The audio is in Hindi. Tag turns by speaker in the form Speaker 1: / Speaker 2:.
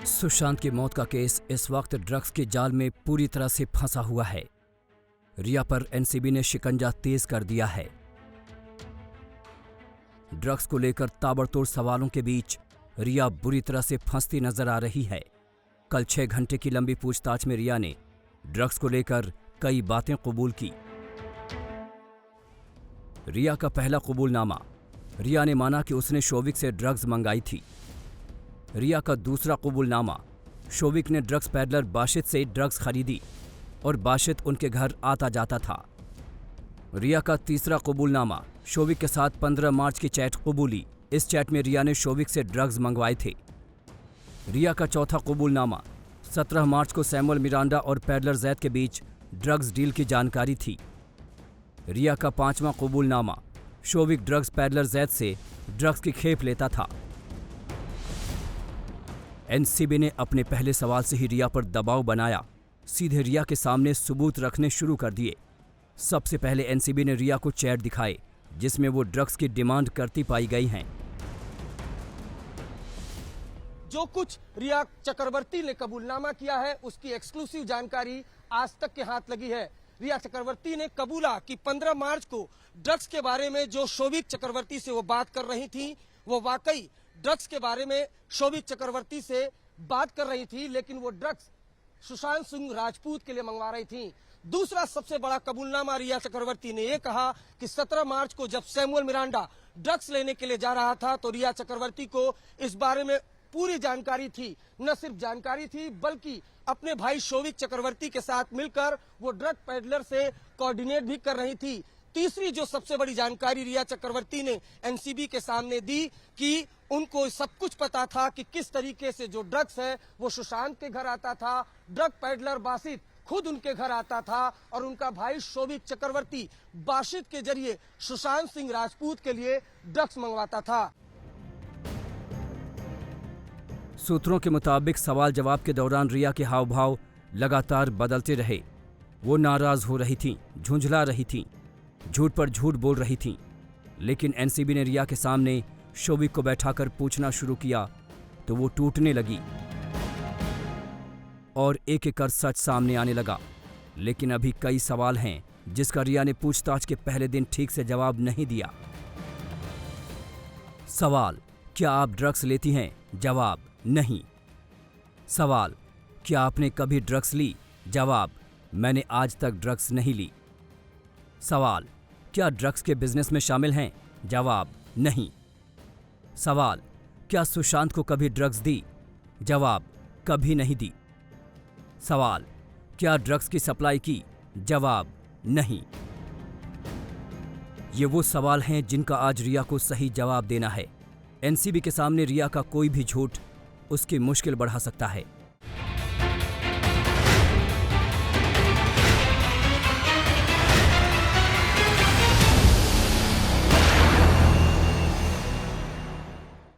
Speaker 1: सुशांत की मौत का केस इस वक्त ड्रग्स के जाल में पूरी तरह से फंसा हुआ है। रिया पर एनसीबी ने शिकंजा तेज कर दिया है। ड्रग्स को लेकर ताबड़तोड़ सवालों के बीच रिया बुरी तरह से फंसती नजर आ रही है। कल 6 घंटे की लंबी पूछताछ में रिया ने ड्रग्स को लेकर कई बातें कबूल की। रिया का पहला कबूलनामा, रिया ने माना कि उसने शोविक से ड्रग्स मंगाई थी। रिया का दूसरा कबूलनामा, शोविक ने ड्रग्स पैडलर बाशित से ड्रग्स खरीदी और बाशित उनके घर आता जाता था। रिया का तीसरा कबूलनामा, शोविक के साथ 15 मार्च की चैट कबूली। इस चैट में रिया ने शोविक से ड्रग्स मंगवाए थे। रिया का चौथा कबूलनामा, 17 मार्च को सैमुअल मिरांडा और पैडलर जैद के बीच ड्रग्स डील की जानकारी थी। रिया का पांचवा कबूलनामा, शोविक ड्रग्स पैडलर जैद से ड्रग्स की खेप लेता था। एनसीबी ने अपने पहले सवाल से ही रिया पर दबाव बनाया, सीधे रिया के सामने सबूत रखने शुरू कर दिए। सबसे पहले एनसीबी ने रिया को चैट दिखाए जिसमें वो ड्रग्स की डिमांड करती पाई गई हैं।
Speaker 2: जो कुछ रिया चक्रवर्ती ने कबूलनामा किया है उसकी एक्सक्लूसिव जानकारी आज तक के हाथ लगी है। रिया चक्रवर्ती ने कबूला कि 15 मार्च को ड्रग्स के बारे में जो शोविक चक्रवर्ती से वो बात कर रही थी वो वाकई ड्रग्स के बारे में शोविक चक्रवर्ती से बात कर रही थी, लेकिन वो ड्रग्स सुशांत सिंह राजपूत के लिए मंगवा रही थी। दूसरा सबसे बड़ा कबूलनामा रिया चक्रवर्ती ने यह कहा कि 17 मार्च को जब सैमुअल मिरांडा ड्रग्स लेने के लिए जा रहा था तो रिया चक्रवर्ती को इस बारे में पूरी जानकारी थी। न सिर्फ जानकारी थी बल्कि अपने भाई शोविक चक्रवर्ती के साथ मिलकर वो ड्रग पैडलर से कोऑर्डिनेट भी कर रही थी। तीसरी जो सबसे बड़ी जानकारी रिया चक्रवर्ती ने एनसीबी के सामने दी कि उनको सब कुछ पता था कि किस तरीके से जो ड्रग्स है वो सुशांत के घर आता था। ड्रग पैडलर बाशित खुद उनके घर आता था और उनका भाई शोविक चक्रवर्ती बाशित के जरिए सुशांत सिंह राजपूत के लिए ड्रग्स मंगवाता था।
Speaker 1: सूत्रों के मुताबिक सवाल जवाब के दौरान रिया के हाव भाव लगातार बदलते रहे। वो नाराज हो रही थीं, झुंझला रही थीं, झूठ पर झूठ बोल रही थीं। लेकिन एनसीबी ने रिया के सामने शोविक को बैठाकर पूछना शुरू किया तो वो टूटने लगी और एक एक कर सच सामने आने लगा। लेकिन अभी कई सवाल हैं जिसका रिया ने पूछताछ के पहले दिन ठीक से जवाब नहीं दिया। सवाल, क्या आप ड्रग्स लेती हैं? जवाब, नहीं। सवाल, क्या आपने कभी ड्रग्स ली? जवाब, मैंने आज तक ड्रग्स नहीं ली। सवाल, क्या ड्रग्स के बिजनेस में शामिल हैं? जवाब, नहीं। सवाल, क्या सुशांत को कभी ड्रग्स दी? जवाब, कभी नहीं दी। सवाल, क्या ड्रग्स की सप्लाई की? जवाब, नहीं। ये वो सवाल हैं जिनका आज रिया को सही जवाब देना है। एनसीबी के सामने रिया का कोई भी झूठ उसकी मुश्किल बढ़ा सकता है।